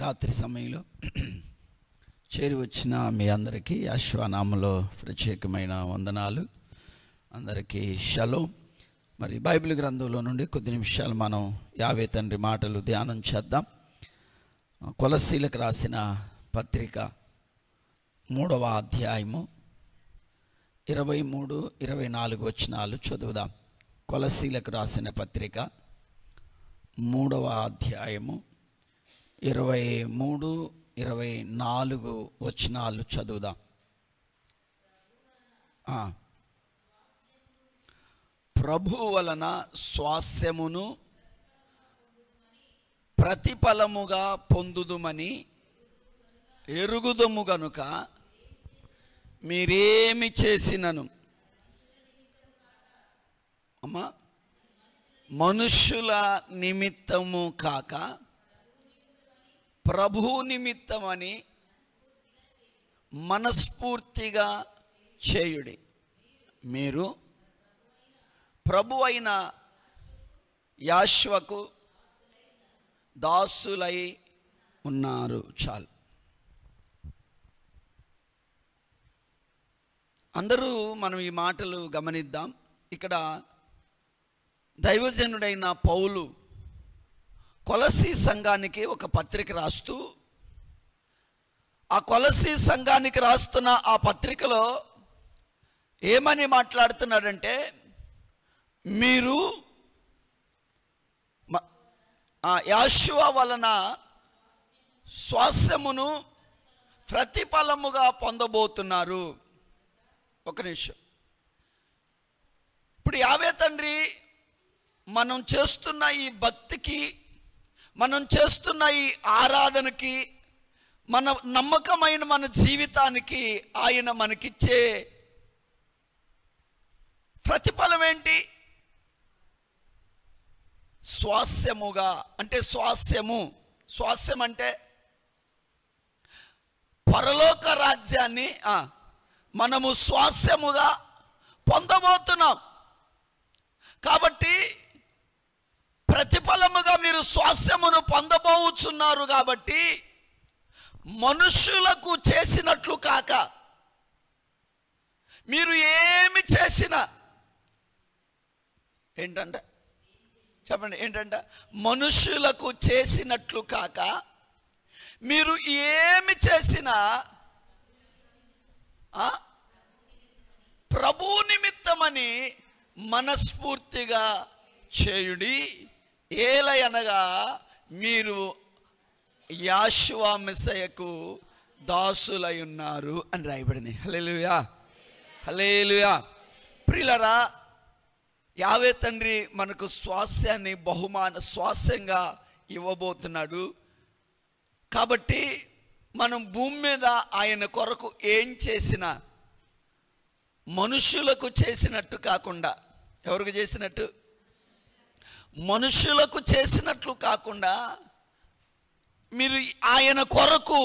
రాత్రి సమయంలో చేరి వచ్చిన మీ అందరికీ యెహోవానామములో ప్రత్యేకమైన వందనాలు. అందరికీ షలోం. మరి బైబిల్ గ్రంథంలో నుండి కొద్ది నిమిషాలు మనం యావే తండ్రి మాటలు ధ్యానం చేద్దాం. కొలస్సీలకు రాసిన పత్రిక 3వ అధ్యాయము 23-24 వచనాలు చదువుదాం. కొలస్సీలకు రాసిన పత్రిక 3వ అధ్యాయము 23-24 వచనాలు చదువుదాం. ప్రభు వలన స్వాస్యమును ప్రతిఫలముగా పొందుదుమని ఎరుగుదుము గనుక మీరేమి చేసినను మనుష్యుల నిమిత్తము కాక ప్రభు నిమిత్తమని మనస్ఫూర్తిగా చేయుడి. మీరు ప్రభు అయిన యెహోవాకు దాసులై ఉన్నారు. చాలు. అందరూ మనం ఈ మాటలు గమనిద్దాం. ఇక్కడ దైవజనుడైన పౌలు కొలస్సీ సంఘానికి ఒక పత్రిక రాస్తూ, ఆ కొలస్సీ సంఘానికి రాస్తున్న ఆ పత్రికలో ఏమని మాట్లాడుతున్నాడంటే, మీరు యెహోవా వలన స్వాస్యమును ప్రతిఫలముగా పొందబోతున్నారు. ఒక నిమిషం. ఇప్పుడు యావే తండ్రి మనం చేస్తున్న ఈ భక్తికి, మనం చేస్తున్న ఈ ఆరాధనకి, మన నమ్మకమైన మన జీవితానికి ఆయన మనకిచ్చే ప్రతిఫలం ఏంటి? స్వాస్యముగా అంటే స్వాస్యం అంటే పరలోక రాజ్యాన్ని మనము స్వాస్యముగా పొందబోతున్నాం. కాబట్టి ప్రతిఫలముగా మీరు స్వాస్యమును పొందబోతున్నారు. కాబట్టి మనుష్యులకు చేసినట్లు కాక, మీరు ఏమి చేసినా ఏంటంటే చెప్పండి, ఏంటంటే మనుష్యులకు చేసినట్లు కాక, మీరు ఏమి చేసినా ప్రభు నిమిత్తమని మనస్ఫూర్తిగా చేయుడి. ఏలయనగా మీరు యెహోవా మెస్సీయకు దాసులై ఉన్నారు అని రాయబడింది. హల్లెలూయా, హల్లెలూయా. ప్రియులారా, యావే తండ్రి మనకు స్వాస్యాన్ని స్వాస్యంగా ఇవ్వబోతున్నాడు. కాబట్టి మనం భూమి మీద ఆయన కొరకు ఏం చేసినా మనుషులకు చేసినట్టు కాకుండా, ఎవరికి చేసినట్టు? మనుషులకు చేసినట్లు కాకుండా మీరు ఆయన కొరకు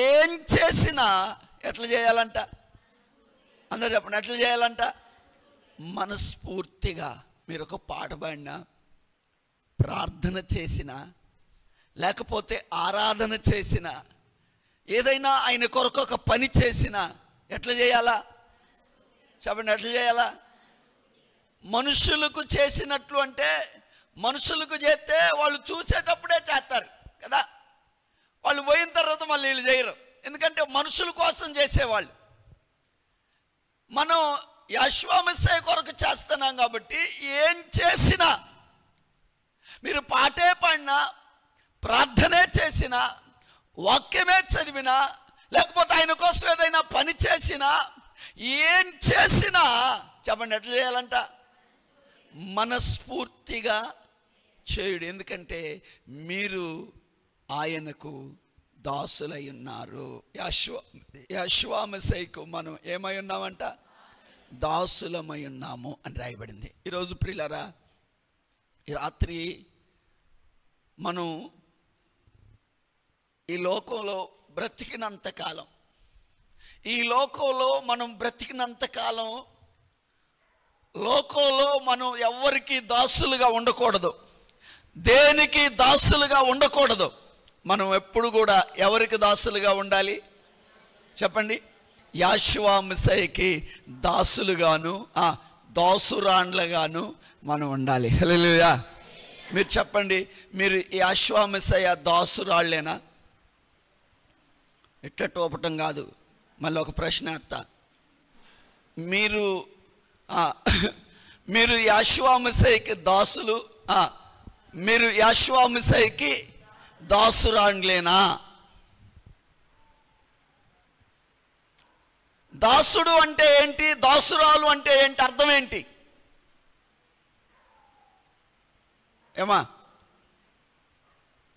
ఏం చేసినా ఎట్లా చేయాలంట? అందరూ చెప్పండి, ఎట్లా చేయాలంట? మనస్ఫూర్తిగా. మీరు ఒక పాట పాడినా, ప్రార్థన చేసినా, లేకపోతే ఆరాధన చేసినా, ఏదైనా ఆయన కొరకు ఒక పని చేసినా ఎట్లా చేయాలా? చెప్పండి, ఎట్లా చేయాలా? మనుషులకు చేసినట్లు అంటే, మనుషులకు చేస్తే వాళ్ళు చూసేటప్పుడే చేస్తారు కదా, వాళ్ళు పోయిన తర్వాత మళ్ళీ వీళ్ళు చేయరు. ఎందుకంటే మనుషుల కోసం చేసేవాళ్ళు. మనం యెహోవా మెస్సీయ కొరకు చేస్తున్నాం కాబట్టి ఏం చేసినా, మీరు పాటే పాడినా, ప్రార్థనే చేసినా, వాక్యమే చదివినా, లేకపోతే ఆయన కోసం ఏదైనా పని చేసినా, ఏం చేసినా చెప్పండి, ఎట్లా చేయాలంట? మనస్ఫూర్తిగా చేయుడు. ఎందుకంటే మీరు ఆయనకు దాసులై ఉన్నారు. యెహోవా మెస్సీయకు మనం ఏమై ఉన్నామంట? దాసులమై ఉన్నాము అని రాయబడింది. ఈరోజు ప్రియులారా, ఈ రాత్రి మనం ఈ లోకంలో బ్రతికినంతకాలం, ఈ లోకంలో మనం బ్రతికినంతకాలం లోకంలో మనం ఎవరికి దాసులుగా ఉండకూడదు, దేనికి దాసులుగా ఉండకూడదు. మనం ఎప్పుడు కూడా ఎవరికి దాసులుగా ఉండాలి చెప్పండి? యెహోవా మెస్సీయాకి దాసులుగాను దాసురాండ్లుగాను మనం ఉండాలి. హల్లెలూయా. మీరు చెప్పండి, మీరు యెహోవా మెస్సీయా దాసురాళ్ళేనా? ఇట్ట టోపటం కాదు, మళ్ళీ ఒక ప్రశ్న ఎత్తా. మీరు యెహోవా మెస్సీయాకి దాసులు, మీరు యెహోవా మెస్సీయాకి దాసురాండ్లేనా? దాసుడు అంటే ఏంటి, దాసురాలు అంటే ఏంటి, అర్థం ఏంటి? ఏమా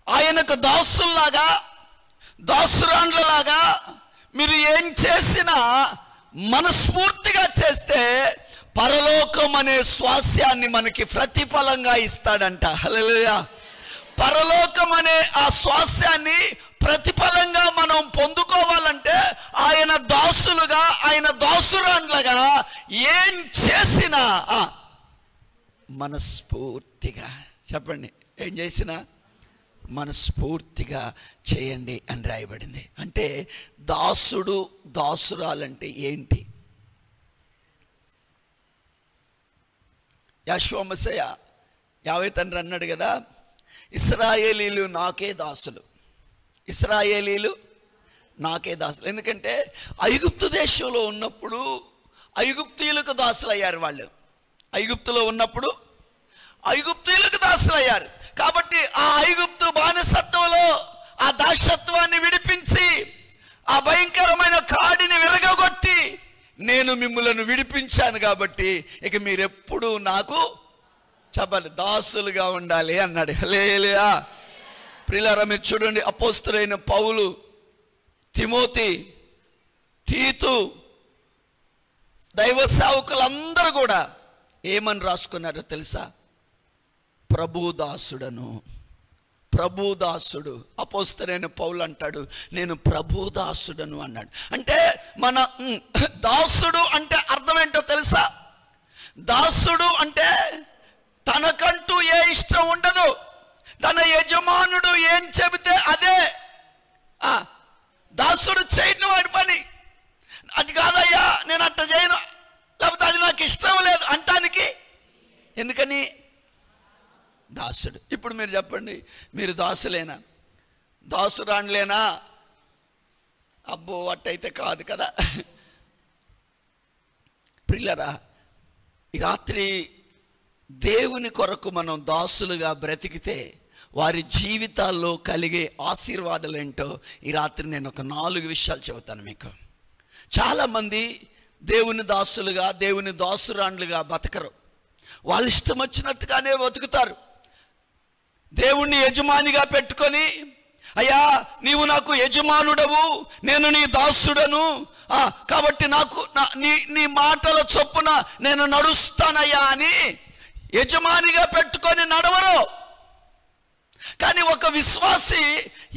ఆయనకు దాసుల్లాగా దాసురాండ్లలాగా మీరు ఏం చేసినా మనస్ఫూర్తిగా చేస్తే పరలోకం అనే స్వాస్యాన్ని మనకి ప్రతిఫలంగా ఇస్తాడంట. హల్లెలూయా. పరలోకం అనే ఆ స్వాస్యాన్ని ప్రతిఫలంగా మనం పొందుకోవాలంటే ఆయన దాసులుగా, ఆయన దాసురాండ్లుగా ఏం చేసినా మనస్ఫూర్తిగా చెప్పండి, ఏం చేసినా మనస్ఫూర్తిగా చేయండి అని రాయబడింది. అంటే దాసుడు దాసురాలంటే ఏంటి? యెహోవా మెస్సీయా యావే తండ్రి అన్నాడు కదా, ఇశ్రాయేలీలు నాకే దాసులు, ఇశ్రాయేలీలు నాకే దాసులు. ఎందుకంటే ఐగుప్తు దేశంలో ఉన్నప్పుడు ఐగుప్తీయులకు దాసులు అయ్యారు. వాళ్ళు ఐగుప్తులో ఉన్నప్పుడు ఐగుప్తీయులకు దాసులు అయ్యారు. కాబట్టి ఆ ఐగుప్తు బానిసత్వంలో ఆ దాసత్వాన్ని విడిపించి ఆ భయంకరమైన కాడిని విరగగొట్టి నేను మిమ్ములను విడిపించాను కాబట్టి ఇక మీరెప్పుడు నాకు చెప్పాలి దాసులుగా ఉండాలి అన్నాడు. హల్లెలూయా. ప్రియులారా, మీరు చూడండి, అపోస్తలుడైన పౌలు, తిమోతి, తీతు, దైవ సేవకులందరూ కూడా ఏమని రాసుకున్నారో తెలుసా? ప్రభుదాసుడను, ప్రభుదాసుడు. అపోస్తలుడైన పౌలు అంటాడు, నేను ప్రభుదాసుడను అన్నాడు. అంటే మన దాసుడు అంటే అర్థం ఏంటో తెలుసా? దాసుడు అంటే తనకంటూ ఏ ఇష్టం ఉండదు, తన యజమానుడు ఏం చెబితే అదే. దాసుడు చేయని వాడి పని అది కాదయ్యా, నేను అట్ట చేయను, లేకపోతే అది నాకు ఇష్టం లేదు అంటానికి. ఎందుకని? దాసుడు. ఇప్పుడు మీరు చెప్పండి, మీరు దాసులేనా, దాసురాండ్లేనా? అబ్బో అట్టయితే కాదు కదా. ప్రియులారా, ఈ రాత్రి దేవుని కొరకు మనం దాసులుగా బ్రతికితే వారి జీవితాల్లో కలిగే ఆశీర్వాదాలు ఏంటో ఈ రాత్రి నేను ఒక 4 విషయాలు చెబుతాను మీకు. చాలామంది దేవుని దాసులుగా, దేవుని దాసురాండ్లుగా బతకరు. వాళ్ళు ఇష్టం వచ్చినట్టుగానే బతుకుతారు. దేవుణ్ణి యజమానిగా పెట్టుకొని, అయ్యా నీవు నాకు యజమానుడవు, నేను నీ దాసుడను, కాబట్టి నాకు నీ మాటల చొప్పున నేను నడుస్తానయ్యా అని యజమానిగా పెట్టుకొని నడవరు. కానీ ఒక విశ్వాసి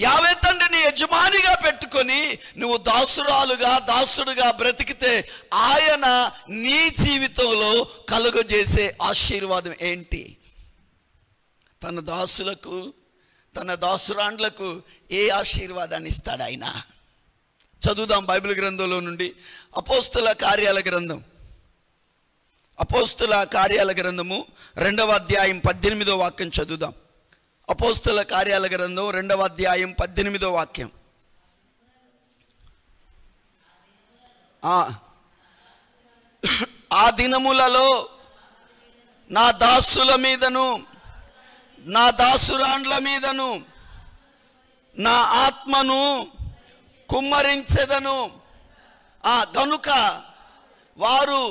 యావే తండ్రిని యజమానిగా పెట్టుకొని నువ్వు దాసురాలుగా, దాసుడుగా బ్రతికితే ఆయన నీ జీవితంలో కలుగజేసే ఆశీర్వాదం ఏంటి? తన దాసులకు, తన దాసురాండ్లకు ఏ ఆశీర్వాదాన్ని ఇస్తాడు ఆయన? చదువుదాం బైబిల్ గ్రంథంలో నుండి అపోస్తుల కార్యాల గ్రంథం, అపోస్తుల కార్యాల గ్రంథము 2వ అధ్యాయం 18వ వాక్యం చదువుదాం. అపోస్తుల కార్యాల గ్రంథం 2వ అధ్యాయం 18వ వాక్యం. ఆ దినములలో నా దాసుల మీదను, నా దాసురాండ్ల మీదను నా ఆత్మను కుమ్మరించెదను, గనుక వారు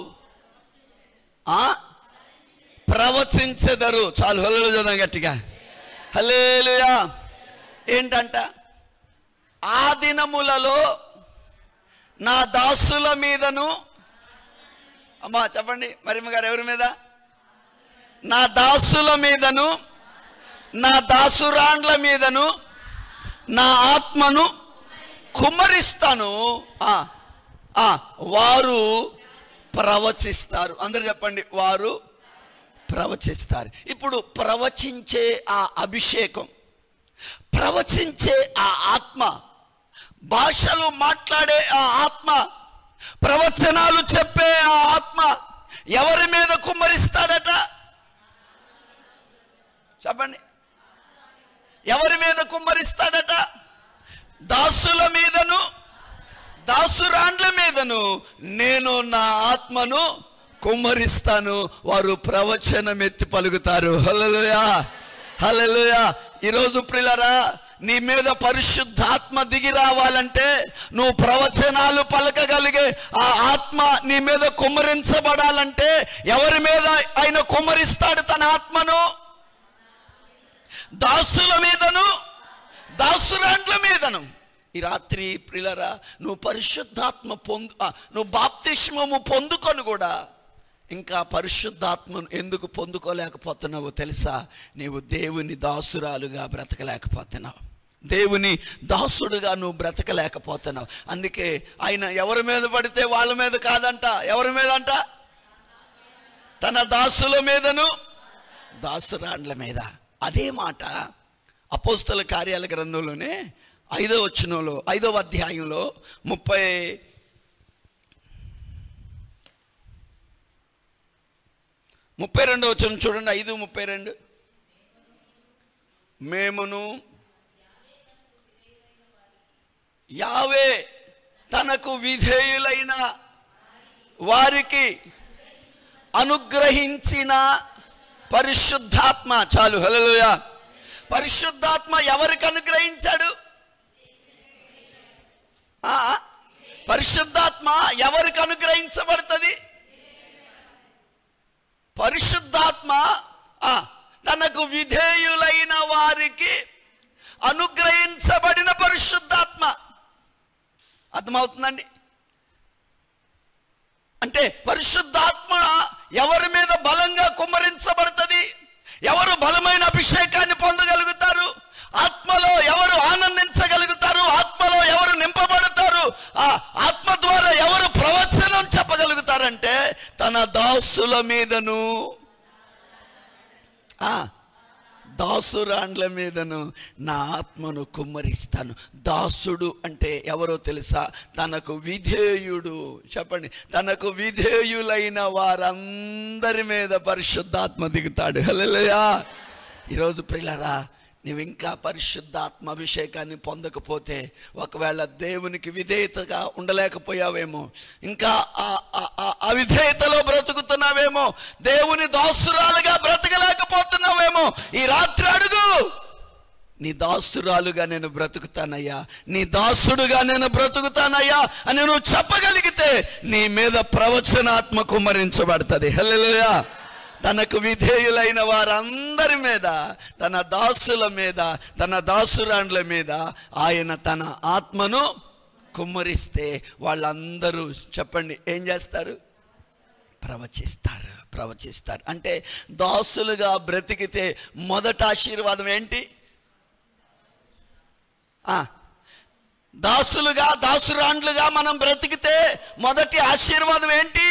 ప్రవచించెదరు. చాలు హల్లెలూయా గట్టిగా, హల్లెలూయా. ఏంటంట? ఆ దినములలో నా దాసుల మీదను, అమ్మా చెప్పండి మరియమ్మ గారు, ఎవరి మీద? నా దాసుల మీదను, నా దాసురాండ్ల మీదను నా ఆత్మను కుమ్మరిస్తాను, వారు ప్రవచిస్తారు. అందరు చెప్పండి, వారు ప్రవచిస్తారు. ఇప్పుడు ప్రవచించే ఆ అభిషేకం, ప్రవచించే ఆ ఆత్మ, భాషలు మాట్లాడే ఆ ఆత్మ, ప్రవచనాలు చెప్పే ఆ ఆత్మ ఎవరి మీద కుమ్మరిస్తాడట? చెప్పండి, ఎవరి మీద కుమ్మరిస్తాడట? దాసుల మీదను దాసురాండ్ల మీదను నేను నా ఆత్మను కుమ్మరిస్తాను, వారు ప్రవచనం ఎత్తి పలుకుతారు. హల్లెలూయా, హల్లెలూయా. ఈరోజు ప్రియులారా, నీ మీద పరిశుద్ధాత్మ దిగి రావాలంటే నువ్వు ప్రవచనాలు పలకగలిగే ఆ ఆత్మ నీ మీద కుమ్మరించబడాలంటే ఎవరి మీద ఆయన కుమ్మరిస్తాడు తన ఆత్మను? దాసుల మీదను దాసురాండ్ల మీదను. ఈ రాత్రి ప్రియులారా, నువ్వు పరిశుద్ధాత్మ నువ్వు బాప్తిస్మము పొందుకొని కూడా ఇంకా పరిశుద్ధాత్మను ఎందుకు పొందుకోలేకపోతున్నావో తెలుసా? నీవు దేవుని దాసురాలుగా బ్రతకలేకపోతున్నావు, దేవుని దాసుడుగా నువ్వు బ్రతకలేకపోతున్నావు. అందుకే ఆయన ఎవరి మీద పడితే వాళ్ళ మీద కాదంట. ఎవరి మీద అంట? తన దాసుల మీదను దాసురాండ్ల మీద. అదే మాట అపోస్తల కార్యాల గ్రంథంలోనే 5వ వచనంలో 5వ అధ్యాయంలో 32వ వచనం చూడండి. 5:32. మేమును యావే తనకు విధేయులైన వారికి అనుగ్రహించిన పరిశుద్ధాత్మ. చాలు, హల్లెలూయా. పరిశుద్ధాత్మ ఎవరికి అనుగ్రహించాడు? పరిశుద్ధాత్మ ఎవరికి అనుగ్రహించబడుతుంది? పరిశుద్ధాత్మ తనకు విధేయులైన వారికి అనుగ్రహించబడిన పరిశుద్ధాత్మ. అర్థమవుతుందండి? అంటే పరిశుద్ధాత్మ ఎవరి మీద బలంగా కుమ్మరించబడుతుంది? ఎవరు బలమైన అభిషేకాన్ని పొందగలుగుతారు? ఆత్మలో ఎవరు ఆనందించగలుగుతారు? ఆత్మలో ఎవరు నింపబడతారు? ఆ ఆత్మ ద్వారా ఎవరు ప్రవచనం చెప్పగలుగుతారంటే తన దాసుల మీదను దాసురాండ్ల మీదను నా ఆత్మను కుమ్మరిస్తాను. దాసుడు అంటే ఎవరో తెలుసా? తనకు విధేయుడు. చెప్పండి, తనకు విధేయులైన వారందరి మీద పరిశుద్ధాత్మ దిగుతాడు. హల్లెలూయా. ఈరోజు ప్రియులారా, నువ్వు ఇంకా పరిశుద్ధాత్మ అభిషేకాన్ని పొందకపోతే, ఒకవేళ దేవునికి విధేయతగా ఉండలేకపోయావేమో, ఇంకా అవిధేయతలో బ్రతుకుతున్నావేమో, దేవుని దాసురాలుగా బ్రతకలేకపోతున్నావేమో, ఈ రాత్రి అడుగు, నీ దాసురాలుగా నేను బ్రతుకుతానయ్యా, నీ దాసుడుగా నేను బ్రతుకుతానయ్యా అని నువ్వు చెప్పగలిగితే నీ మీద ప్రవచనాత్మ కుమ్మరించబడుతుంది. హల్లెలూయా. తనకు విధేయులైన వారందరి మీద, తన దాసుల మీద, తన దాసురాండ్ల మీద ఆయన తన ఆత్మను కుమ్మరిస్తే వాళ్ళందరూ చెప్పండి ఏం చేస్తారు? ప్రవచిస్తారు. ప్రవచిస్తారు అంటే దాసులుగా బ్రతికితే మొదటి ఆశీర్వాదం ఏంటి? దాసులుగా దాసురాండ్లుగా మనం బ్రతికితే మొదటి ఆశీర్వాదం ఏంటి?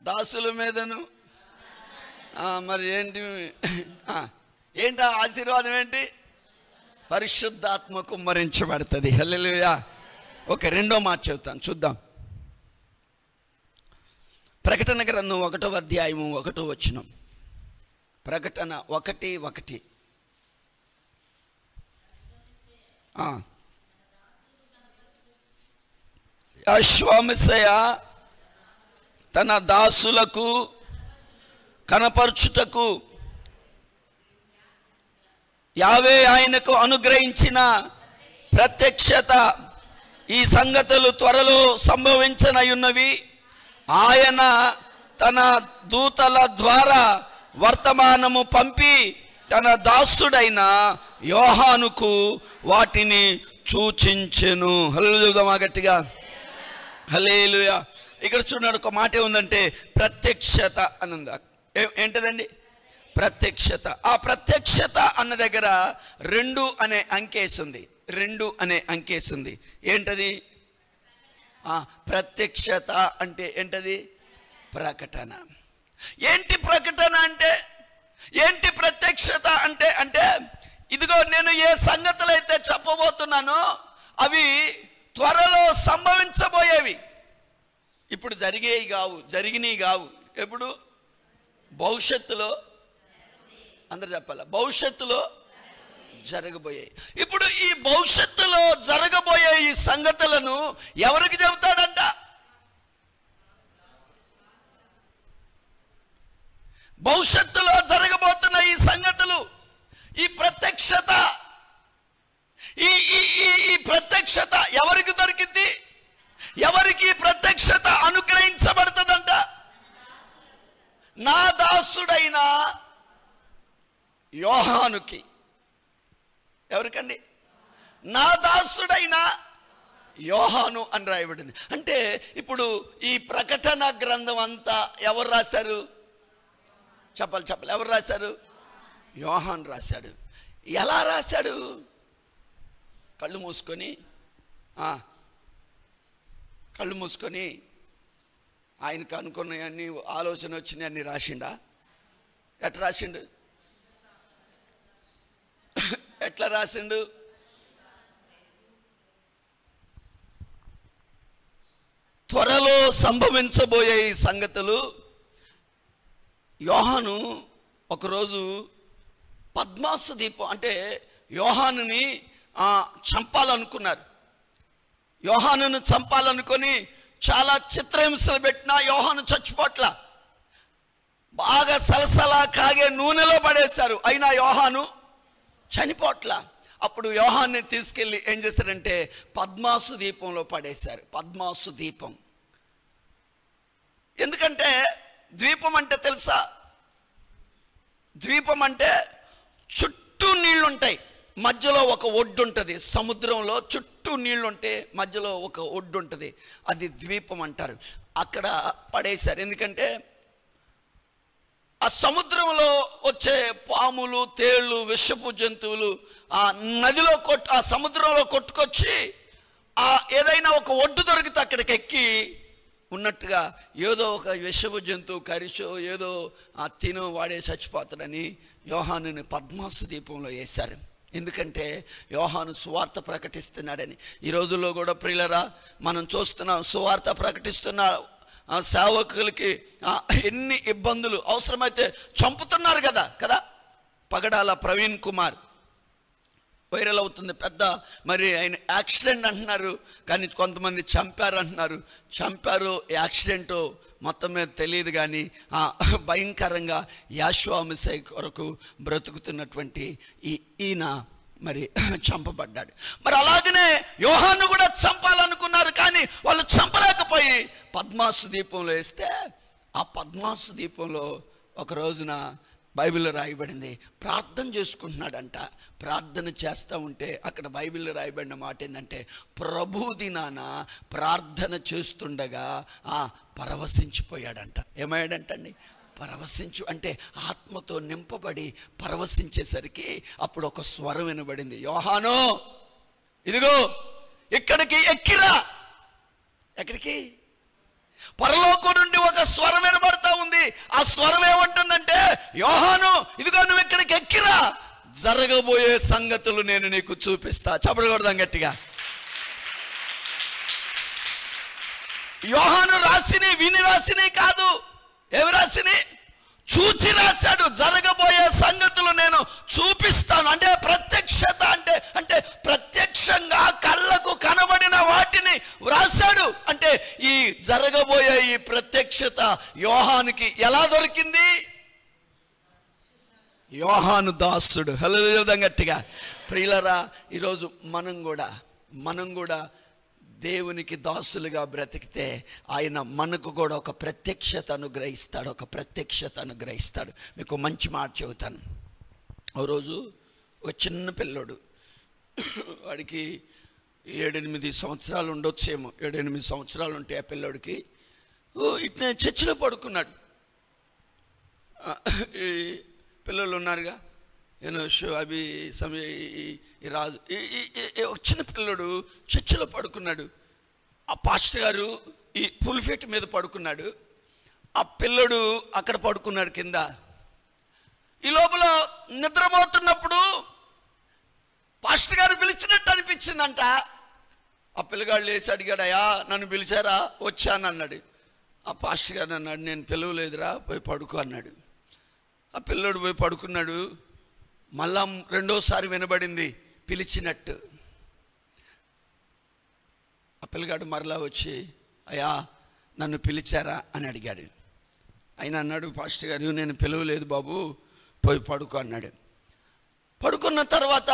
దాసుల మీదను మరి ఏంటి ఏంటి ఆశీర్వాదం ఏంటి? పరిశుద్ధాత్మ కుమ్మరించబడుతుంది. హల్లెలూయా. ఓకే, రెండో మాట చెబుతాను, చూద్దాం. ప్రకటన గ్రంథం 1వ అధ్యాయము 1వ వచనం. ప్రకటన 1:1. యెహోవా తన దాసులకు కనపరచుటకు యావే ఆయనకు అనుగ్రహించిన ప్రత్యక్షత, ఈ సంగతులు త్వరలో సంభవించనయున్నవి. ఆయన తన దూతల ద్వారా వర్తమానము పంపి తన దాసుడైన యోహానుకు వాటిని సూచించెను. హల్లెలూయా. గట్టిగా హల్లెలూయా. ఇక్కడ చూడండి, ఒక మాట ఏముందంటే ప్రత్యక్షత అని ఉంది. ఏంటదండి? ప్రత్యక్షత. ఆ ప్రత్యక్షత అన్న దగ్గర 2 అనే అంకేసింది. 2 అనే అంకేసింది. ఏంటది? ప్రత్యక్షత అంటే ఏంటది? ప్రకటన. ఏంటి ప్రకటన అంటే? ఏంటి ప్రత్యక్షత అంటే? అంటే ఇదిగో నేను ఏ సంగతులు అయితే చెప్పబోతున్నానో అవి త్వరలో సంభవించబోయేవి. ఇప్పుడు జరిగినవి కావు. ఎప్పుడు? భవిష్యత్తులో. అందరు చెప్పాల, భవిష్యత్తులో జరగబోయాయి. ఇప్పుడు ఈ భవిష్యత్తులో జరగబోయే ఈ సంగతులను ఎవరికి చెబుతాడంట? భవిష్యత్తులో జరగబోతున్న ఈ సంగతులు, ఈ ప్రత్యక్షత, ఈ ప్రత్యక్షత ఎవరికి దొరికింది? ఎవరికి ప్రత్యక్షత అనుగ్రహించబడుతుందంట? నా దాసుడైన యోహానుకి. ఎవరికండి? నా దాసుడైన యోహాను అని రాయబడింది. అంటే ఇప్పుడు ఈ ప్రకటన గ్రంథం అంతా ఎవరు రాశారు? చెప్పాలి, ఎవరు రాశారు? యోహాను రాశాడు. ఎలా రాశాడు? కళ్ళు మూసుకొని ఆయనకు అనుకున్నవన్నీ, ఆలోచన వచ్చినాయన్నీ రాసిండా? ఎట్లా రాసిండు? ఎట్లా రాసిండు? త్వరలో సంభవించబోయే ఈ సంగతులు యోహాను ఒకరోజు పద్మాసు దీపం, అంటే యోహానుని చంపాలనుకున్నారు. యోహానును చంపాలనుకొని చాలా చిత్రహింసలు పెట్టినా యోహాను చచ్చిపోట్ల. బాగా సలసలా కాగే నూనెలో పడేశారు, అయినా యోహాను చనిపోట్ల. అప్పుడు యోహాన్ని తీసుకెళ్ళి ఏం చేస్తారంటే పద్మాసు దీపంలో పడేశారు. పద్మాసు దీపం ఎందుకంటే ద్వీపం అంటే తెలుసా? ద్వీపం అంటే చుట్టూ నీళ్లుంటాయి, మధ్యలో ఒక ఒడ్డు ఉంటుంది. సముద్రంలో చుట్టూ నీళ్లుంటే మధ్యలో ఒక ఒడ్డు ఉంటుంది, అది ద్వీపం అంటారు. అక్కడ పడేశారు. ఎందుకంటే ఆ సముద్రంలో వచ్చే పాములు, తేళ్లు, విషపు జంతువులు ఆ నదిలో ఆ సముద్రంలో కొట్టుకొచ్చి ఏదైనా ఒక ఒడ్డు దొరికితే అక్కడికి ఎక్కి ఉన్నట్టుగా ఏదో ఒక విషపు జంతువు కరిచో ఏదో తినో వాడే చచ్చిపోతాడని యోహానుని పద్మాసు దీపంలో వేశారు. ఎందుకంటే యోహాను సువార్త ప్రకటిస్తున్నాడని. ఈ రోజుల్లో కూడా ప్రియులరా మనం చూస్తున్నాం, సువార్త ప్రకటిస్తున్న సేవకులకి ఎన్ని ఇబ్బందులు, అవసరమైతే చంపుతున్నారు కదా. పగడాల ప్రవీణ్ కుమార్ వైరల్ అవుతుంది పెద్ద, మరి ఆయన యాక్సిడెంట్ అంటున్నారు, కానీ కొంతమంది చంపారు అంటున్నారు. చంపారు, యాక్సిడెంటో మొత్తం మీద తెలియదు, కానీ భయంకరంగా యాషువా మెస్సీయ కొరకు బ్రతుకుతున్నటువంటి ఈయన మరి చంపబడ్డాడు. మరి అలాగనే యోహాను కూడా చంపాలనుకున్నారు, కానీ వాళ్ళు చంపలేకపోయి పద్మాసు దీపంలో వేస్తే ఆ పద్మాసు దీపంలో ఒక రోజున బైబిల్లో రాయబడింది, ప్రార్థన చేసుకుంటున్నాడంట. ప్రార్థన చేస్తూ ఉంటే అక్కడ బైబిల్లో రాయబడిన మాట ఏంటంటే ప్రభు దినాన ప్రార్థన చేస్తుండగా పరవశించిపోయాడంట. ఏమయ్యాడంటండి? పరవశించు అంటే ఆత్మతో నింపబడి పరవశించేసరికి అప్పుడు ఒక స్వరం వినబడింది, యోహాను ఇదిగో ఇక్కడికి ఎక్కిరా. ఎక్కడికి? పరలోకం నుండి ఒక స్వరం వినబడతా ఉంది. ఆ స్వరం ఏమంటుందంటే యోహాను ఇదిగో నువ్వు ఇక్కడికి ఎక్కిరా, జరగబోయే సంగతులు నేను నీకు చూపిస్తా. చెప్పకూడదాం గట్టిగా. యోహాను విని రాసిని కాదు, ఏమి రాసిని? చూచి రాశాడు. జరగబోయే సంగతులు నేను చూపిస్తాను అంటే ప్రత్యక్షత, అంటే ప్రత్యక్షంగా కళ్ళకు కనబడిన వాటిని వ్రాశాడు. అంటే ఈ జరగబోయే ఈ ప్రత్యక్షత యోహానుకి ఎలా దొరికింది? యోహాను దాసుడు. హల్లెలూయా గట్టిగా. ప్రియులరా, ఈరోజు మనం కూడా దేవునికి దాసులుగా బ్రతికితే ఆయన మనకు కూడా ఒక ప్రత్యక్షత అనుగ్రహిస్తాడు. మీకు మంచి మాట చెబుతాను. ఓ రోజు ఒక చిన్న పిల్లోడు, వాడికి 7-8 సంవత్సరాలు ఉండొచ్చేమో, 7-8 సంవత్సరాలు ఉంటే ఆ పిల్లోడికి ఇట్లా చర్చిలో పడుకున్నాడు. ఈ పిల్లలు ఉన్నారుగా, అవి సమయ రాజు, ఒక చిన్న పిల్లడు చర్చిలో పడుకున్నాడు. ఆ పాస్టర్ గారు ఈ పులిఫెట్ మీద పడుకున్నాడు, ఆ పిల్లడు అక్కడ పడుకున్నాడు కింద. ఈ లోపల నిద్రపోతున్నప్పుడు పాస్టర్ గారు పిలిచినట్టు అనిపించిందంట. ఆ పిల్లగాడు లేచి అడిగాడు, అయ్యా నన్ను పిలిచారా? వచ్చాను అన్నాడు. ఆ పాస్టర్ గారు అన్నాడు, నేను పిలవలేదురా, పోయి పడుకో అన్నాడు. ఆ పిల్లడు పోయి పడుకున్నాడు. మళ్ళా రెండోసారి వినబడింది పిలిచినట్టు. ఆ పిల్లగాడు మరలా వచ్చి, అయ్యా నన్ను పిలిచారా అని అడిగాడు. ఆయన అన్నాడు, పాస్టర్ గారు నేను పిలవలేదు బాబు, పోయి పడుకో అన్నాడు. పడుకున్న తర్వాత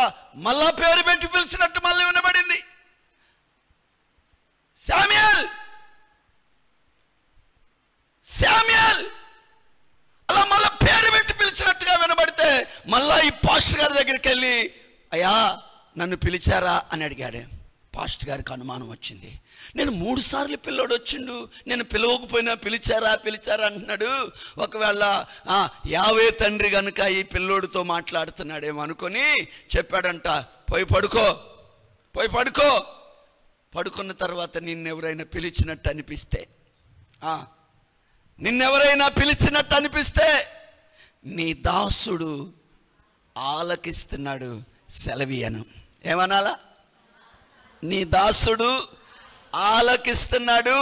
మళ్ళా పేరు పెట్టి పిలిచినట్టు మళ్ళీ వినబడింది, శామ్యూయల్ శామ్యూయల్. అలా మళ్ళా పేరు పెట్టి పిలిచినట్టుగా వినబడితే మళ్ళా ఈ పాస్టర్ గారి దగ్గరికి వెళ్ళి, అయ్యా నన్ను పిలిచారా అని అడిగాడు. పాస్టర్ గారికి అనుమానం వచ్చింది. నేను 3 సార్లు పిల్లోడు వచ్చిండు, నేను పిలవకపోయినా పిలిచారా అంటున్నాడు. ఒకవేళ యావే తండ్రి గనుక ఈ పిల్లోడితో మాట్లాడుతున్నాడేమో అనుకొని చెప్పాడంట, పోయి పడుకో. పడుకున్న తర్వాత నిన్నెవరైనా పిలిచినట్టు అనిపిస్తే నీ దాసుడు ఆలకిస్తున్నాడు, సెలవియను. ఏమనాలా? నీ దాసుడు ఆలకిస్తున్నాడు,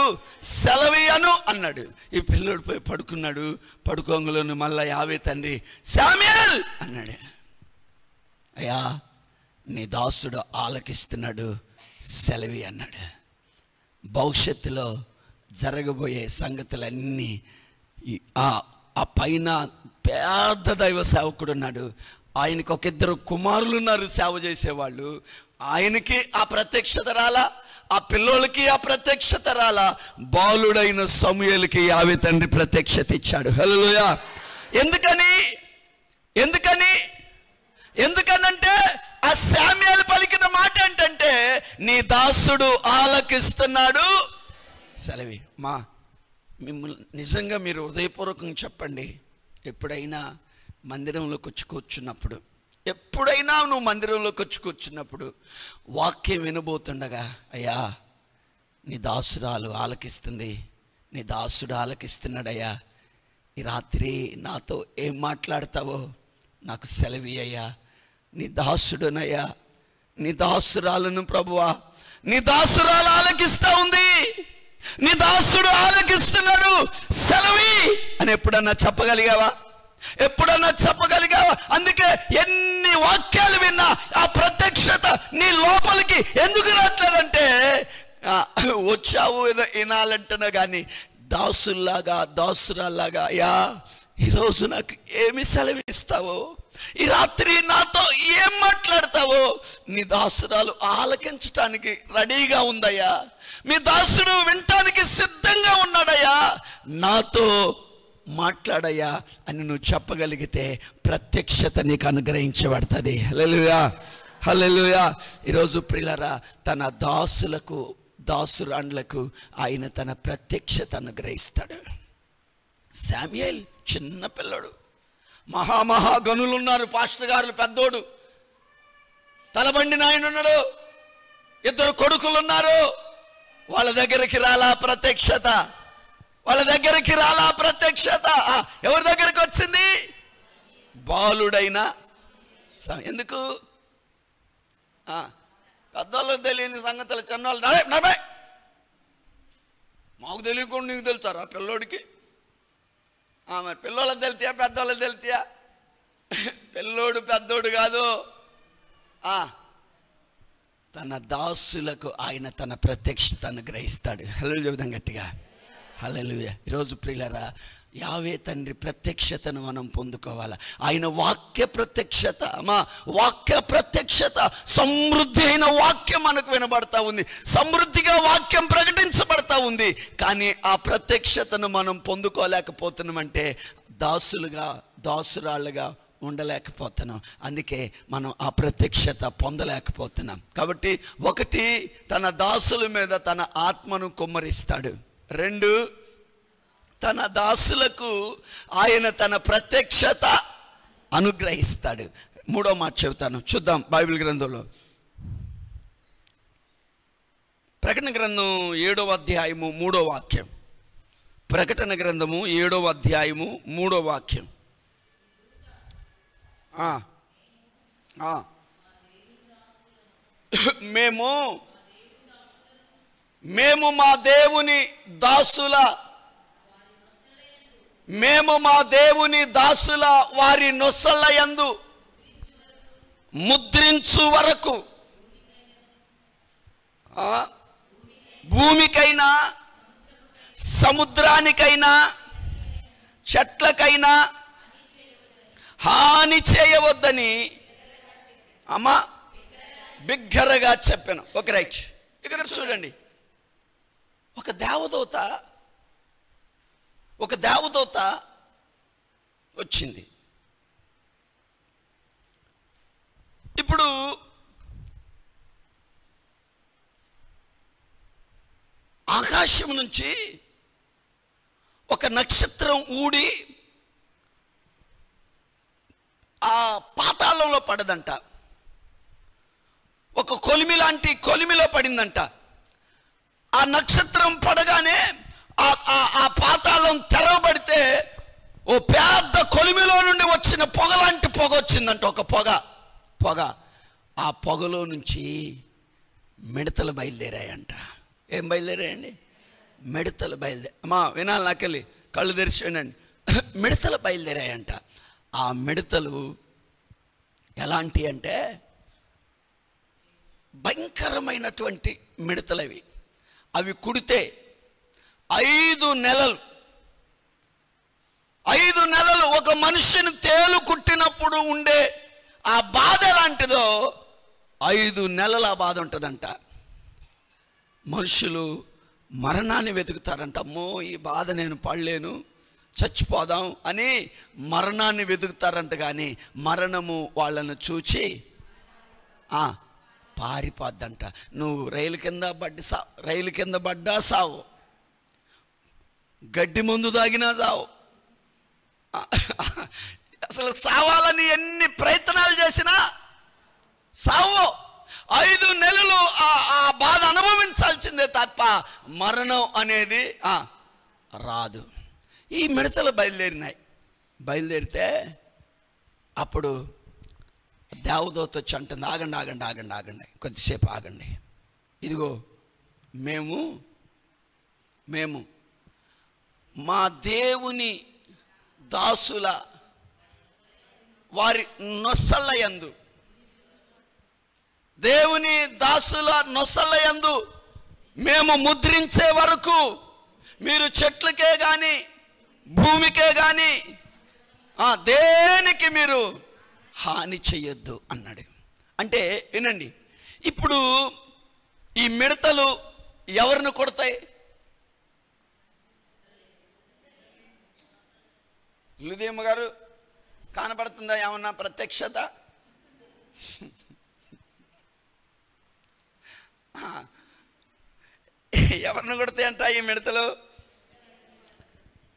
సెలవియను అన్నాడు. ఈ పిల్లోడు పోయి పడుకున్నాడు. పడుకోంగలోను మళ్ళా యావే తండ్రి శామ్యూయల్ అన్నాడు. అయ్యా నీ దాసుడు ఆలకిస్తున్నాడు, సెలవి అన్నాడు. భవిష్యత్తులో జరగబోయే సంగతులన్నీ ఆ పైన పెద్ద దైవ సేవకుడు ఉన్నాడు. ఆయనకు ఒక 2 కుమారులు ఉన్నారు సేవ చేసేవాళ్ళు. ఆయనకి ఆ ప్రత్యక్షత రాలా, ఆ పిల్లోళ్ళకి ఆ ప్రత్యక్షత రాలా. బాలుడైన సమూయేలుకి యావే తండ్రి ప్రత్యక్షత ఇచ్చాడు. హల్లెలూయా. ఎందుకనంటే ఆ శామ్యూయేలు పలికిన మాట ఏంటంటే, నీ దాసుడు ఆలకిస్తున్నాడు, సెలవి. మిమ్మల్ని నిజంగా మీరు హృదయపూర్వకంగా చెప్పండి, ఎప్పుడైనా నువ్వు మందిరంలోకి వచ్చి కూర్చున్నప్పుడు వాక్యం వినబోతుండగా, అయ్యా నీ దాసురాలు ఆలకిస్తుంది, నీ దాసుడు ఆలకిస్తున్నాడయ్యా, ఈ రాత్రి నాతో ఏం మాట్లాడతావో నాకు సెలవి అయ్యా, నీ దాసుడునయ్యా, నీ దాసురాలను ప్రభువా, నీ దాసురాలు ఆలకిస్తా ఉంది, నీ దాసుడు ఆలకిస్తున్నాడు, సెలవి అని ఎప్పుడన్నా చెప్పగలిగావా? అందుకే ఎన్ని వాక్యాలు విన్నా ఆ ప్రత్యక్షత నీ లోపలికి ఎందుకు రావట్లేదంటే, వచ్చావు ఏదో వినాలంటున్నా కానీ దాసురాల్లాగా అయ్యా ఈరోజు నాకు ఏమి సెలవిస్తావో, ఈ రాత్రి నాతో ఏం మాట్లాడతావో నీ దాసురాలు ఆలకించటానికి రెడీగా ఉందయ్యా, మీ దాసుడు వినటానికి సిద్ధంగా ఉన్నాడయ్యా, నాతో మాట్లాడయ్యా అని నువ్వు చెప్పగలిగితే ప్రత్యక్షత నీకు అనుగ్రహించబడుతుంది. హల్లెలూయా, హల్లెలూయా. ఈరోజు ప్రియులారా, తన దాసురాండ్లకు ఆయన తన ప్రత్యక్షత అనుగ్రహిస్తాడు. శామ్యూయేల్ చిన్న పిల్లడు, మహాగనులు ఉన్నారు, పాస్టర్ గారు పెద్దోడు, తలబండి నాయన ఉన్నాడు, 2 కొడుకులు ఉన్నారు. వాళ్ళ దగ్గరికి రాలా ప్రత్యక్షత, ఎవరి దగ్గరికి వచ్చింది? బాలుడైన. ఎందుకు? పెద్దవాళ్ళకి తెలియని సంగతులు చిన్నవాళ్ళు నడబాయ్, మాకు తెలియకుండా నీకు తెలుసారా పిల్లోడికి? మరి పిల్లోళ్ళకి తెలుతాయా పెద్దవాళ్ళకి తెలుతాయా? పిల్లోడు పెద్దోడు కాదు, తన దాసులకు ఆయన తన ప్రత్యక్షత అనుగ్రహిస్తాడు. హల్లెలూయా చెబుదాం గట్టిగా, హల్లెలూయా. ఈరోజు ప్రియులారా, యావే తండ్రి ప్రత్యక్షతను మనం పొందుకోవాలి. ఆయన వాక్య ప్రత్యక్షత సమృద్ధి అయిన వాక్యం మనకు వినబడతా ఉంది, సమృద్ధిగా వాక్యం ప్రకటించబడతా ఉంది. కానీ ఆ ప్రత్యక్షతను మనం పొందుకోలేకపోతున్నామంటే దాసురాళ్ళుగా ఉండలేకపోతున్నాం. అందుకే మనం ఆ ప్రత్యక్షత పొందలేకపోతున్నాం. కాబట్టి 1, తన దాసుల మీద తన ఆత్మను కుమ్మరిస్తాడు. 2, తన దాసులకు ఆయన తన ప్రత్యక్షత అనుగ్రహిస్తాడు. 3వ మాట చెబుతాను, చూద్దాం బైబిల్ గ్రంథంలో. ప్రకటన గ్రంథం 7వ అధ్యాయము 3వ వాక్యం. ప్రకటన గ్రంథము 7వ అధ్యాయము 3వ వాక్యం. మేము మా దేవుని దాసుల వారి నొసళ్ళ యందు ముద్రించు వరకు భూమికైనా సముద్రానికైనా చెట్లకైనా హాని చేయవద్దని అమ్మా బిగ్గరగా చెప్పాను. ఒక రైట్, ఇక్కడ చూడండి. ఒక దేవదూత వచ్చింది. ఇప్పుడు ఆకాశం నుంచి ఒక నక్షత్రం ఊడి ఆ పాతాళంలో పడదంట. ఒక కొలిమి లాంటి కొలిమిలో పడిందంట. ఆ నక్షత్రం పడగానే ఆ పాతాళం తెరవబడితే ఓ పెద్ద కొలిమిలో నుండి వచ్చిన పొగ లాంటి పొగ వచ్చిందంట. ఒక పొగ ఆ పొగలో నుంచి మిడతలు బయలుదేరాయంట. ఏం బయలుదేరాయండి? మిడతలు అమ్మా వినాలి, నాకెళ్ళి కళ్ళు తెరిచి వినండి. మిడతలు బయలుదేరాయంట. ఆ మిడతలు ఎలాంటి అంటే భయంకరమైనటువంటి మిడతలు అవి కుడితే 5 నెలలు ఒక మనిషిని తేలు కుట్టినప్పుడు ఉండే ఆ బాధ ఎలాంటిదో 5 నెలల ఆ బాధ ఉంటుందంట. మనుషులు మరణాన్ని వెతుకుతారంట. అమ్మో ఈ బాధ నేను పడలేను, చచ్చిపోదాం అని మరణాన్ని వెతుకుతారంట. కానీ మరణము వాళ్ళను చూచి పారిపోద్దంట. నువ్వు రైలు కింద పడ్డా సావు, గడ్డి ముందు తాగినా సావు, అసలు సావాలని ఎన్ని ప్రయత్నాలు చేసినా సావు. 5 నెలలు ఆ బాధ అనుభవించాల్సిందే తప్ప మరణం అనేది రాదు. ఈ మిడతలు బయలుదేరితే అప్పుడు దేవదూత వచ్చి అంటుంది, ఆగండి, కొద్దిసేపు ఆగండి. ఇదిగో మేము మా దేవుని దాసుల వారి నొసళ్ళ యందు, దేవుని దాసుల నొసళ్ళ యందు మేము ముద్రించే వరకు మీరు చెట్లకే కానీ భూమికే కానీ దేనికి మీరు హాని చెయ్యొద్దు అన్నాడు. అంటే వినండి, ఇప్పుడు ఈ మిడతలు ఎవరిని కొడతాయి? లుదేమ్మ గారు కనబడుతుందా ఏమన్నా ప్రత్యక్షత? ఎవరిని కొడతాయి అంట ఈ మిడతలు?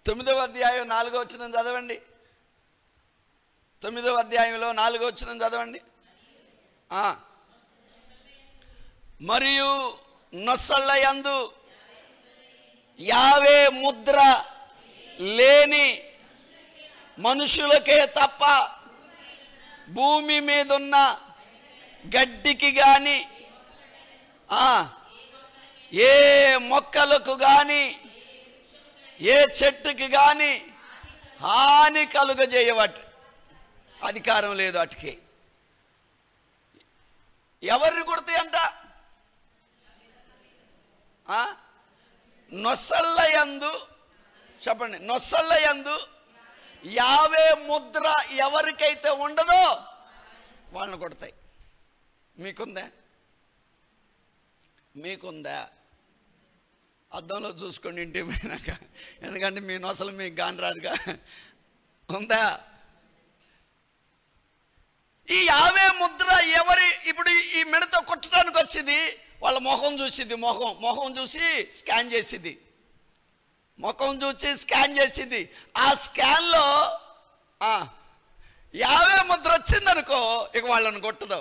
9వ అధ్యాయం 4వ వచనం చదవండి. 9వ అధ్యాయంలో 4వ వచనం చదవండి. మరియు నొసళ్ళ యందు యావే ముద్ర లేని మనుషులకే తప్ప భూమి మీదున్న గడ్డికి కానీ ఏ మొక్కలకు కానీ ఏ చెట్టుకి కానీ హాని కలుగజేయవట్ అధికారం లేదు వాటికి. ఎవరిని కొడతాయంట? నొసళ్ళ యందు, చెప్పండి, నొసళ్ళ యందు యావే ముద్ర ఎవరికైతే ఉండదో వాళ్ళని కొడతాయి. మీకుందా? అద్దంలో చూసుకోండి ఇంటికి పోయినాక, ఎందుకంటే మీ నొసలు మీకు గాని రాదుగా. ఉందా? ఈ యావే ముద్ర ఇప్పుడు ఈ మిడత కొట్టడానికి వచ్చింది. వాళ్ళ ముఖం చూసిద్ది, ముఖం చూసి స్కాన్ చేసిద్ది, ఆ స్కాన్లో యావే ముద్ర వచ్చిందనుకో ఇక వాళ్ళని కొట్టదు.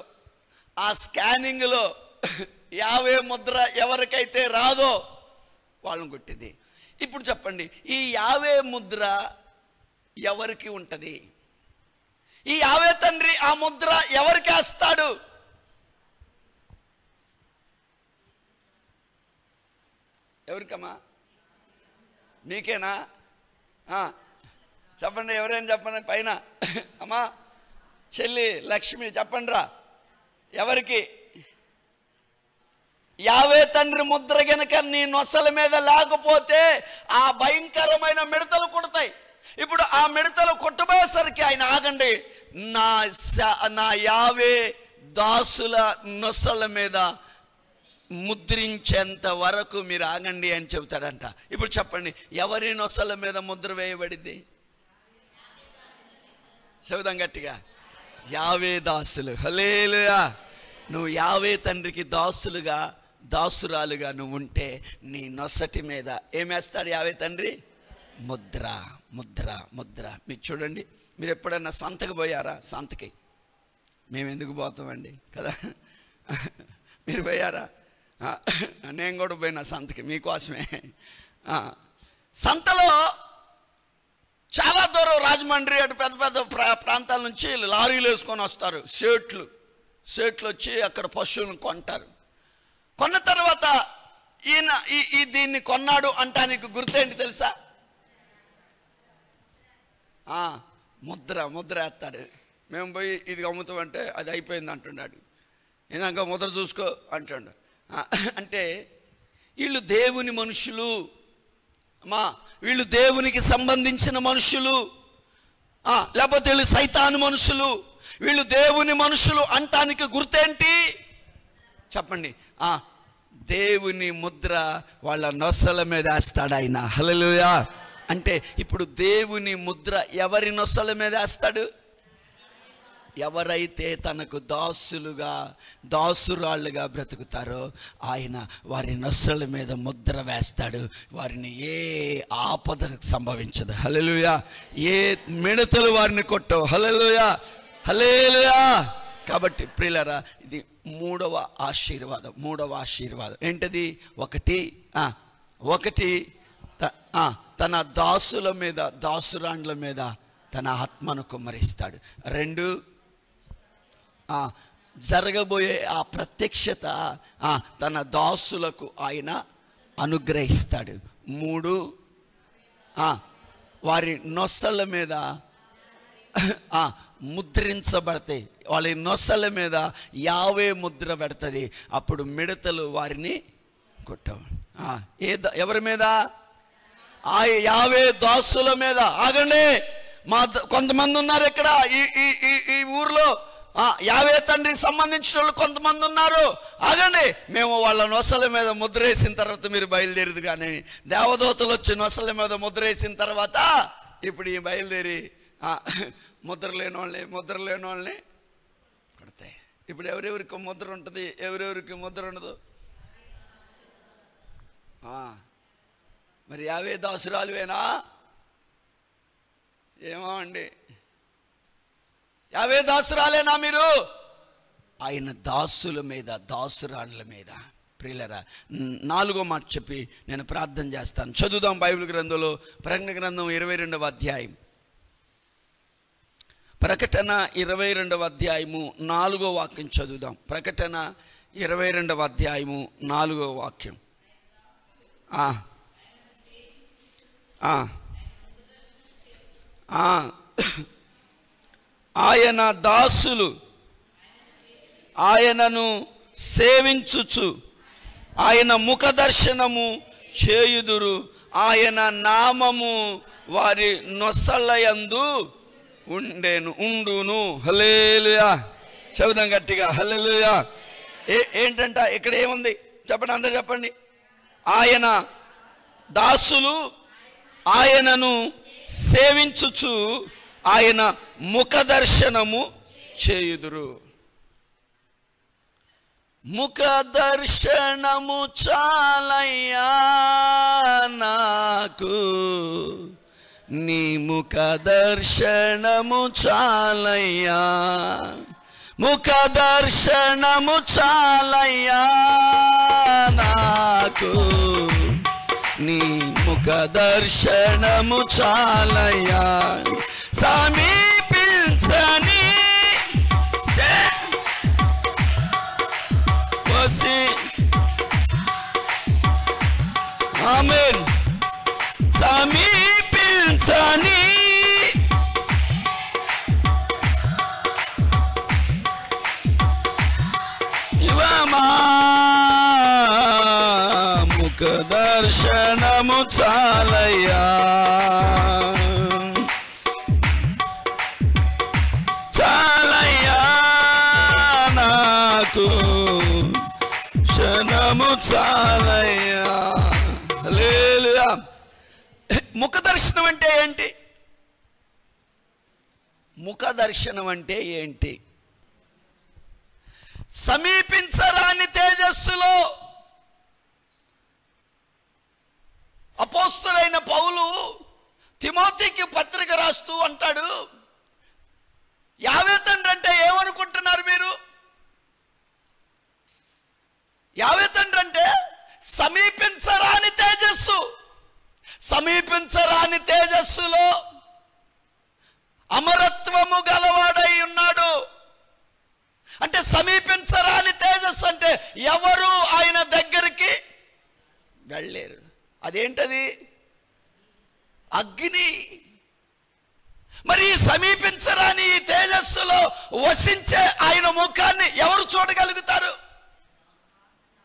ఆ స్కానింగ్లో యావే ముద్ర ఎవరికైతే రాదో వాళ్ళని కొట్టింది. ఇప్పుడు చెప్పండి, ఈ యావే ముద్ర ఎవరికి ఉంటుంది? ఈ యావే తండ్రి ఆ ముద్ర ఎవరికి వేస్తాడు? ఎవరికమ్మా? మీకేనా? చెప్పండి, ఎవరైనా చెప్పండి పైన. అమ్మా చెల్లి లక్ష్మి చెప్పండి రా, ఎవరికి? యావే తండ్రి ముద్ర గనక నీ నొసల మీద లేకపోతే ఆ భయంకరమైన మిడతలు కొడతాయి. ఇప్పుడు ఆ మిడతలు కొట్టబోయేసరికి ఆయన ఆగండి, నా యావే దాసుల నొసల మీద ముద్రించేంత వరకు మీరు ఆగండి అని చెబుతాడంట. ఇప్పుడు చెప్పండి, ఎవరి నొసల మీద ముద్ర వేయబడింది? చెబుదాం గట్టిగా, యావే దాసులు. హల్లెలూయా. నువ్వు యావే తండ్రికి దాసురాలుగా నువ్వు ఉంటే నీ నొసటి మీద ఏమేస్తాడు యావే తండ్రి? ముద్ర, ముద్ర, ముద్ర. మీరు చూడండి, మీరు ఎప్పుడన్నా సంతకు పోయారా? సంతకి మేము ఎందుకు పోతామండి కదా, మీరు పోయారా? నేను కూడా పోయినా సంతకి మీకోసమే. సంతలో చాలా దూరం, రాజమండ్రి అటు పెద్ద పెద్ద ప్రాంతాల నుంచి లారీలు వేసుకొని వస్తారు. సేట్లు వచ్చి అక్కడ పశువులను కొంటారు. కొన్న తర్వాత ఈయన దీన్ని కొన్నాడు అంటానికి గుర్తేంటి తెలుసా? ముద్ర వేస్తాడు. మేము పోయి ఇది అమ్ముతామంటే అది అయిపోయింది అంటున్నాడు. ఇందాక ముద్ర చూసుకో అంటాడు. అంటే వీళ్ళు దేవుని మనుషులు అమ్మా, వీళ్ళు దేవునికి సంబంధించిన మనుషులు, లేకపోతే వీళ్ళు సైతాను మనుషులు. వీళ్ళు దేవుని మనుషులు అంటానికి గుర్తేంటి చెప్పండి? దేవుని ముద్ర వాళ్ళ నొసల మీద వేస్తాడు ఆయన. హల్లెలూయా. అంటే ఇప్పుడు దేవుని ముద్ర ఎవరి నొసల మీద వేస్తాడు? ఎవరైతే తనకు దాసురాళ్ళుగా బ్రతుకుతారో ఆయన వారి నొసల మీద ముద్ర వేస్తాడు. వారిని ఏ ఆపద సంభవించదు. హల్లెలూయా. ఏ మిడతలు వారిని కొట్టవు. హల్లెలూయా, హల్లెలూయా. కాబట్టి ప్రియులారా, ఇది మూడవ ఆశీర్వాదం ఏంటది? ఒకటి తన దాసురాండ్ల మీద తన ఆత్మను కుమ్మరిస్తాడు. 2 జరగబోయే ఆ ప్రత్యక్షత తన దాసులకు ఆయన అనుగ్రహిస్తాడు. 3 వారి నొసల మీద ముద్రించబడతాయి. వాళ్ళ నొసల మీద యావే ముద్ర పెడుతుంది. అప్పుడు మిడతలు వారిని కొట్టవు. ఎవరి మీద? యావే దాసుల మీద. ఆగండి, కొంతమంది ఉన్నారు ఇక్కడ ఈ ఊర్లో, యావే తండ్రికి సంబంధించిన వాళ్ళు కొంతమంది ఉన్నారు. ఆగండి, మేము వాళ్ళ నొసల మీద ముద్ర వేసిన తర్వాత మీరు బయలుదేరదు. కానీ దేవదూతలు వచ్చి నొసల మీద ముద్ర వేసిన తర్వాత ఇప్పుడు ఈ బయలుదేరి ముద్ర లేని వాళ్ళని కొడతాయి. ఇప్పుడు ఎవరెవరికి ముద్ర ఉంటుంది, ఎవరెవరికి ముద్ర ఉండదు? మరి యావే దాసురాలువేనా? ఏమో అండి, యావే దాసురాలేనా మీరు? ఆయన దాసుల మీద, దాసురాళ్ళ మీద. ప్రియులరా, 4వ మాట చెప్పి నేను ప్రార్థన చేస్తాను. చదువుదాం బైబిల్ గ్రంథంలో ప్రకటన గ్రంథం 22వ అధ్యాయం. ప్రకటన 22వ అధ్యాయము 4వ వాక్యం చదువుదాం. ప్రకటన 22వ అధ్యాయము 4వ వాక్యం. ఆయన దాసులు ఆయనను సేవించుచు ఆయన ముఖ దర్శనము చేయుదురు. ఆయన నామము వారి నొసలయందు ఉండును. హల్లెలూయా. చెబుదాం గట్టిగా, హల్లెలూయా. ఏంటంట ఇక్కడ ఏముంది చెప్పండి, అందరూ చెప్పండి. ఆయన దాసులు ఆయనను సేవించుచు ఆయన ముఖ దర్శనము చేయుదురు. ముఖ దర్శనము చాలయ్యా నాకు, నీ ముఖ దర్శనము చాలయ్యా. ముఖ దర్శనము చాలయ్యా నాకు, నీ ముఖ దర్శనము చాలయ్యా. సమీపించని ఆమేన్. సమీపించని ఇవమా ముఖ దర్శనము చాలయ్యా, చాలయ్యా నాకు, క్షణము చాలయ్యా. హల్లెలూయా. ముఖ దర్శనం అంటే ఏంటి? ముఖ దర్శనం అంటే ఏంటి? సమీపించరాని తేజస్సులో అపోస్తలుడైన పౌలు తిమోతికి పత్రిక రాస్తూ అంటాడు, యావే తండ్రి అంటే ఏమనుకుంటున్నారు మీరు? యావే తండ్రి అంటే సమీపించరాని తేజస్సు. సమీపించరాని తేజస్సులో అమరత్వము గలవాడై ఉన్నాడు. అంటే సమీపించరాని తేజస్సు అంటే ఎవరు ఆయన దగ్గరికి వెళ్ళలేరు. అదేంటది? అగ్ని. మరి సమీపించరాని ఈ తేజస్సులో వసించే ఆయన ముఖాన్ని ఎవరు చూడగలుగుతారు?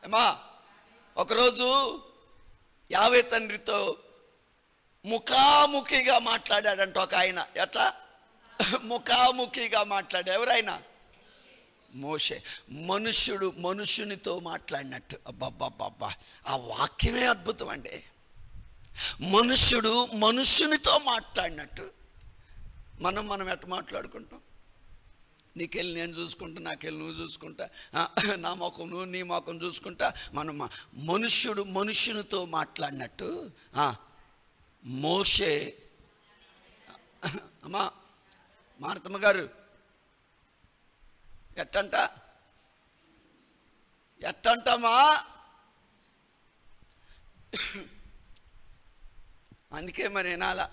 ఏమా, ఒకరోజు యావే తండ్రితో ముఖాముఖిగా మాట్లాడాడంట ఒక ఆయన. ఎట్లా ముఖాముఖిగా మాట్లాడా? ఎవరైనా? మోషే. మనుష్యుడు మనుషునితో మాట్లాడినట్టు. అబ్బబ్బబ్బబ్బా, ఆ వాక్యమే అద్భుతం అండి. మనుష్యుడు మనుషునితో మాట్లాడినట్టు. మనం ఎట్లా మాట్లాడుకుంటాం? నీకెళ్ళి నేను చూసుకుంటా, నాకెళ్ళి నువ్వు చూసుకుంటా, నా ముఖం నువ్వు నీ ముఖం చూసుకుంటా. మనం మనుష్యుడు మనుషునితో మాట్లాడినట్టు మోషే. అమ్మా మారతమ్మ గారు, ఎట్టంటమా? అందుకే మరి వినాలా.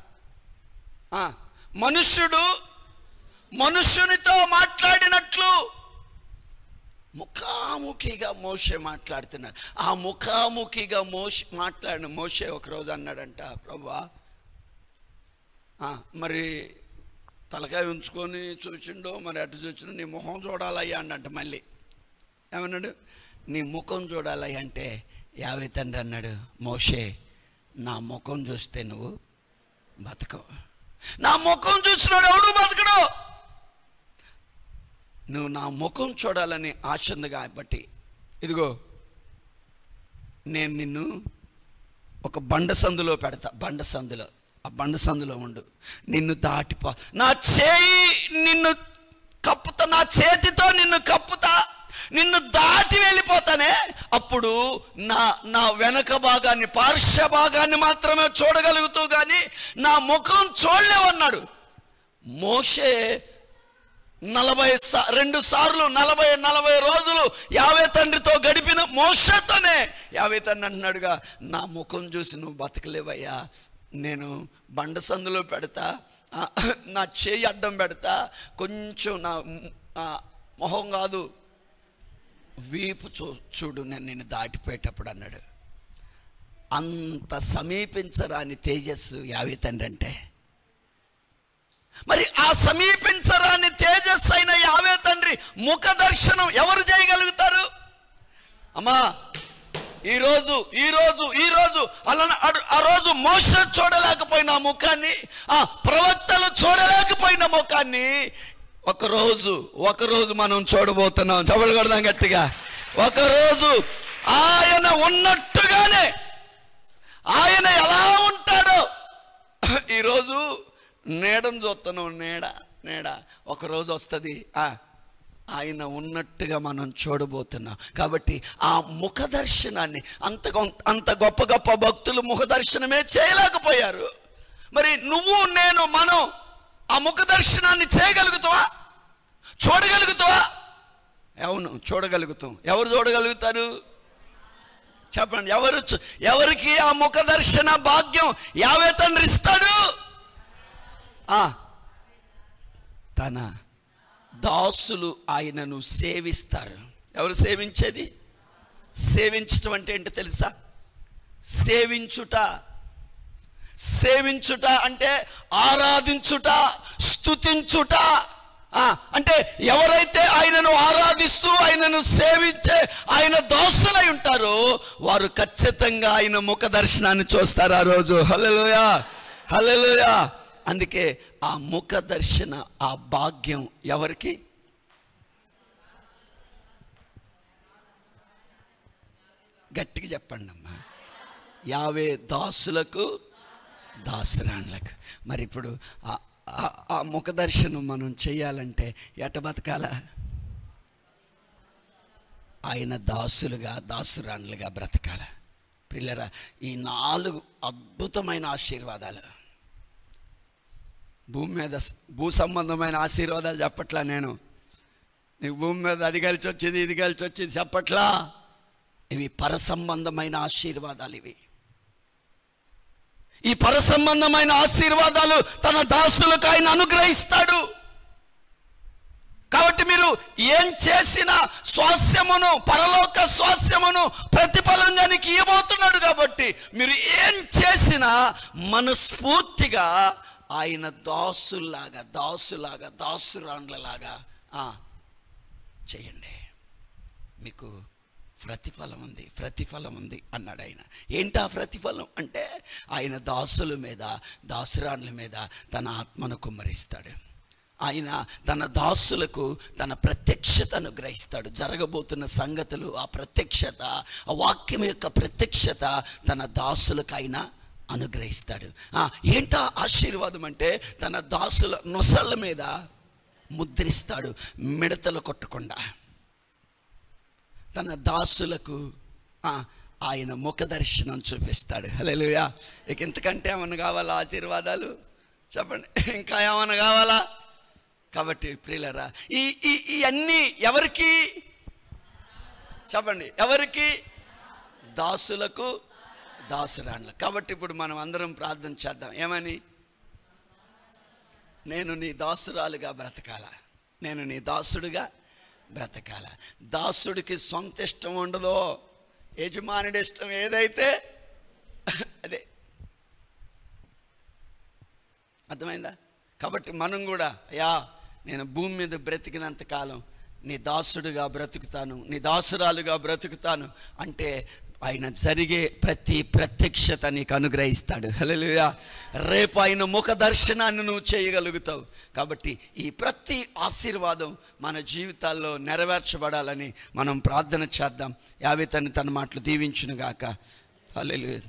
మనుష్యుడు మనుష్యునితో మాట్లాడినట్లు ముఖాముఖిగా మోషే మాట్లాడుతున్నాడు. ఆ ముఖాముఖిగా మాట్లాడిన మోషే ఒకరోజు అన్నాడంట, ప్రభువా మరి తలకాయ ఉంచుకొని చూసిండో మరి అటు చూసిండో, నీ ముఖం చూడాలయ్యా అన్నట్టు. మళ్ళీ ఏమన్నాడు? నీ ముఖం చూడాలయ్యా అంటే యావే తండ్రి అన్నాడు, మోషే నా ముఖం చూస్తే నువ్వు బతకవు. నా ముఖం చూసినాడు ఎవడు బతకడు. నువ్వు నా ముఖం చూడాలని ఆశ ఉంది కాబట్టి ఇదిగో నేను నిన్ను ఒక బండ సందులో పెడతా. బండ సందులో, ఆ బండ సందులో ఉండు. నిన్ను దాటిపో, నా చేయి నిన్ను కప్పుతా, నా చేతితో నిన్ను కప్పుతా, నిన్ను దాటి వెళ్ళిపోతానే. అప్పుడు నా వెనక భాగాన్ని, పార్శ్వ భాగాన్ని మాత్రమే చూడగలుగుతూ కానీ నా ముఖం చూడలేవన్నాడు. మోషే 42 సార్లు 40 రోజులు యావే తండ్రితో గడిపిన మోషేతోనే యావే తండ్రి అంటున్నాడుగా, నా ముఖం చూసి నువ్వు బతకలేవయ్యా, నేను బండ సందులో పెడతా, నా చేయి అడ్డం పెడతా, కొంచెం నా మొహం కాదు వీపు చూడు నేను నిన్ను దాటిపోయేటప్పుడు అన్నాడు. అంత సమీపించరాని తేజస్సు యావే తండ్రి అంటే. మరి ఆ సమీపించరాని తేజస్సు అయిన యావే తండ్రి ముఖ దర్శనం ఎవరు చేయగలుగుతారు? అమ్మా ఈరోజు అలా ఆ రోజు మోషే చూడలేకపోయిన ముఖాన్ని, ఆ ప్రవక్తలు చూడలేకపోయిన ముఖాన్ని ఒకరోజు మనం చూడబోతున్నాం. చవలు కొడదాం గట్టిగా. ఒకరోజు ఆయన ఉన్నట్టుగానే, ఆయన ఎలా ఉంటాడో ఈరోజు నీడను చూస్తున్నాం. నీడ ఒకరోజు వస్తుంది, ఆయన ఉన్నట్టుగా మనం చూడబోతున్నాం. కాబట్టి ఆ ముఖ దర్శనాన్ని అంత గొప్ప భక్తులు ముఖ దర్శనమే చేయలేకపోయారు. మరి నువ్వు నేను మనం ఆ ముఖ దర్శనాన్ని చేయగలుగుతావా? చూడగలుగుతావా? అవును, చూడగలుగుతాం. ఎవరు చూడగలుగుతారు చెప్పండి? ఎవరికి ఆ ముఖ దర్శన భాగ్యం యావే తండ్రి ఇస్తాడు? తన దాసులు ఆయనను సేవిస్తారు. ఎవరు సేవించేది? సేవించటం అంటే ఏంటో తెలుసా? సేవించుట. సేవించుట అంటే ఆరాధించుట, స్తుతించుట. అంటే ఎవరైతే ఆయనను ఆరాధిస్తూ ఆయనను సేవించే ఆయన దాసులై ఉంటారో వారు ఖచ్చితంగా ఆయన ముఖ దర్శనాన్ని చూస్తారు ఆ రోజు. హల్లెలూయా, హల్లెలూయా. అందుకే ఆ ముఖ దర్శన ఆ భాగ్యం ఎవరికి? గట్టిగా చెప్పండి అమ్మా. యావే దాసులకు, దాసురాండ్లకు. మరి ఇప్పుడు ఆ ముఖ దర్శనం మనం చేయాలంటే ఎట బతకాలా? ఆయన దాసులుగా, దాసురాండ్లుగా బ్రతకాల. పిల్లరా, ఈ 4 అద్భుతమైన ఆశీర్వాదాలు, భూమి మీద భూ సంబంధమైన ఆశీర్వాదాలు చెప్పట్లా నేను. నీకు భూమి మీద అది కలిసి వచ్చేది, ఇది కలిసి వచ్చేది చెప్పట్లా. ఇవి పరసంబంధమైన ఆశీర్వాదాలు. ఇవి ఈ పరసంబంధమైన ఆశీర్వాదాలు తన దాసులకు ఆయన అనుగ్రహిస్తాడు. కాబట్టి మీరు ఏం చేసినా స్వాస్యమును, పరలోక స్వాస్యమును ప్రతిఫలంగా నీకు ఇవ్వబోతున్నాడు. కాబట్టి మీరు ఏం చేసినా మనస్ఫూర్తిగా ఆయన దాసులాగా, దాసురాండ్లలాగా చేయండి. మీకు ప్రతిఫలం ఉంది అన్నాడు ఆయన. ఏంటా ప్రతిఫలం అంటే ఆయన దాసుల మీద, దాసురాండ్ల మీద తన ఆత్మను కుమ్మరిస్తాడు. ఆయన తన దాసులకు తన ప్రత్యక్షతను గ్రహిస్తాడు. జరగబోతున్న సంగతులు, ఆ ప్రత్యక్షత, ఆ వాక్యం యొక్క ప్రత్యక్షత తన దాసులకు ఆయన అనుగ్రహిస్తాడు. ఏంటా ఆశీర్వాదం అంటే తన దాసుల నొసళ్ళ మీద ముద్రిస్తాడు, మిడతలు కొట్టకుండా. తన దాసులకు ఆయన ముఖ దర్శనం చూపిస్తాడు. హల్లెలూయా. ఇక ఇంతకంటే ఏమన్నా కావాలా ఆశీర్వాదాలు? చెప్పండి, ఇంకా ఏమన్నా కావాలా? కాబట్టి ప్రియులారా, ఈ అన్నీ ఎవరికి? చెప్పండి, ఎవరికి? దాసులకు, దాసురాండ్లకు. కాబట్టి ఇప్పుడు మనం అందరం ప్రార్థన చేద్దాం. ఏమని? నేను నీ దాసురాలుగా బ్రతకాల, నేను నీ దాసుడుగా బ్రతకాల. దాసుడికి సొంత ఇష్టం ఉండదో, యజమానుడి ఇష్టం ఏదైతే అదే. అర్థమైందా? కాబట్టి మనం కూడా, అయ్యా నేను భూమి మీద బ్రతికినంతకాలం నీ దాసుడుగా బ్రతుకుతాను, నీ దాసురాలుగా బ్రతుకుతాను అంటే ఆయన జరిగే ప్రతి ప్రత్యక్షత నీకు అనుగ్రహిస్తాడు. హల్లెలూయా. రేపు ఆయన ముఖ దర్శనాన్ని నువ్వు చేయగలుగుతావు. కాబట్టి ఈ ప్రతి ఆశీర్వాదం మన జీవితాల్లో నెరవేర్చబడాలని మనం ప్రార్థన చేద్దాం. యావే తన మాటలు దీవించును గాక. హల్లెలూయా.